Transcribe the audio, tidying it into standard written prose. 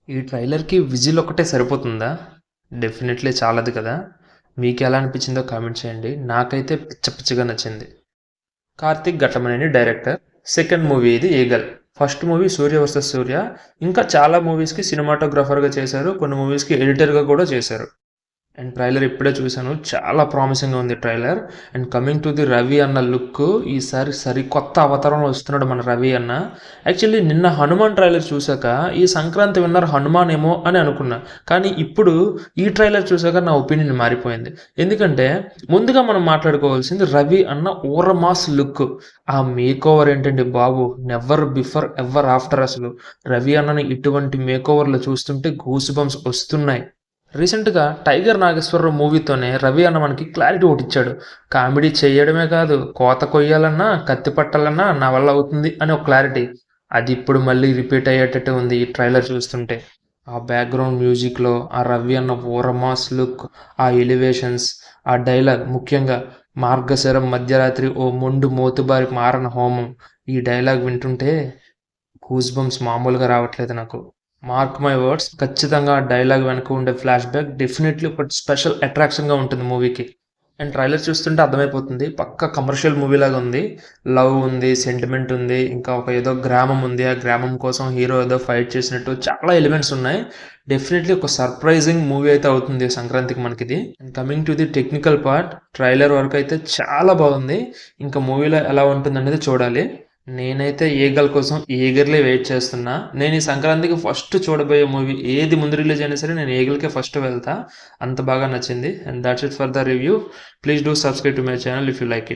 ఈ ట్రైలర్‌కి విజిల్ ఒక్కటే సరిపోతుందా? డెఫినెట్‌లీ చాలదు కదా! మీకెలా అనిపించిందో కామెంట్ చేయండి. నాకైతే పిచ్చ పిచ్చగా నచ్చింది. Karthik Ghattamaneni director. Second movie ఇది 'ఈగల్'. ఫస్ట్ మూవీ 'సూర్య వర్సెస్ సూర్య'. ఇంకా చాలా మూవీస్‌కి సినిమాటోగ్రాఫర్‌గా చేశారు. కొన్ని మూవీస్‌కి ఎడిటర్‌గా కూడా చేశారు. అండ్ ట్రైలర్ ఇప్పుడే చూశాను. చాలా ప్రామిసింగ్‌గా ఉంది trailer. And coming to the Ravi అన్న లుక్, ఈసారి సరికొత్త అవతారంలో వస్తున్నాడు మన రవి అన్న. యాక్చువల్లీ నిన్న హనుమాన్ ట్రైలర్ చూశాక ఈ సంక్రాంతి విన్నర్ హనుమాన్ ఏమో అని అనుకున్నా. కానీ ఇప్పుడు ఈ ట్రైలర్ చూశాక నా ఒపీనియన్ మారిపోయింది. ఎందుకంటే ముందుగా మనం మాట్లాడుకోవాల్సింది రవి అన్న ఓరమాస్ లుక్. ఆ మేక్ ఓవర్ ఏంటండి బాబు, నెవర్ బిఫోర్ ఎవర్ ఆఫ్టర్. అసలు రవి అన్నని ఇటువంటి మేక్ ఓవర్లు చూస్తుంటే గూస్ బంప్స్ వస్తున్నాయి. రీసెంట్‌గా 'టైగర్ నాగేశ్వరరావు' మూవీతోనే రవి అన్న మనకి క్లారిటీ ఒకటిచ్చాడు. కామెడీ చేయడమే కాదు, కోత కొయ్యాలన్నా, కత్తి పట్టాలన్నా నా వల్ల అవుతుంది అని ఒక క్లారిటీ. అది ఇప్పుడు మళ్ళీ రిపీట్ అయ్యేటట్టే ఉంది ఈ ట్రైలర్ చూస్తుంటే. ఆ బ్యాక్‌గ్రౌండ్ మ్యూజిక్‌లో ఆ రవి అన్న ఓరమాస్ లుక్, ఆ ఎలివేషన్స్, ఆ డైలాగ్, ముఖ్యంగా 'మార్గశిరం మధ్యరాత్రి ఓ మొండు మోతుబారి మారణ హోమం' ఈ డైలాగ్ వింటుంటే గూస్ బంప్స్ మామూలుగా రావట్లేదు నాకు. మార్క్ మై వర్డ్స్, ఖచ్చితంగా ఆ డైలాగ్ వెనక ఉండే ఫ్లాష్ బ్యాక్ డెఫినెట్లీ ఒక స్పెషల్ అట్రాక్షన్గా ఉంటుంది మూవీకి. అండ్ ట్రైలర్ చూస్తుంటే అర్థమైపోతుంది, పక్క కమర్షియల్ మూవీ లాగా ఉంది. లవ్ ఉంది, సెంటిమెంట్ ఉంది, ఇంకా ఒక ఏదో గ్రామం ఉంది, ఆ గ్రామం కోసం హీరో ఏదో ఫైట్ చేసినట్టు చాలా ఎలిమెంట్స్ ఉన్నాయి. డెఫినెట్లీ ఒక సర్ప్రైజింగ్ మూవీ అయితే అవుతుంది సంక్రాంతికి మనకిది. And coming to the technical part, trailer వరకు అయితే చాలా బాగుంది. ఇంకా మూవీలో ఎలా ఉంటుంది అనేది చూడాలి. నేనైతే 'ఈగల్' కోసం ఈగర్లీ వెయిట్ చేస్తున్నా. నేను ఈ సంక్రాంతికి ఫస్ట్ చూడబోయే మూవీ ఏది ముందు రిలీజ్ అయినా సరే నేను 'ఈగల్'కే ఫస్ట్ వెళ్తా. అంత బాగా నచ్చింది. And that's it for the review. Please do subscribe to my channel if you like it.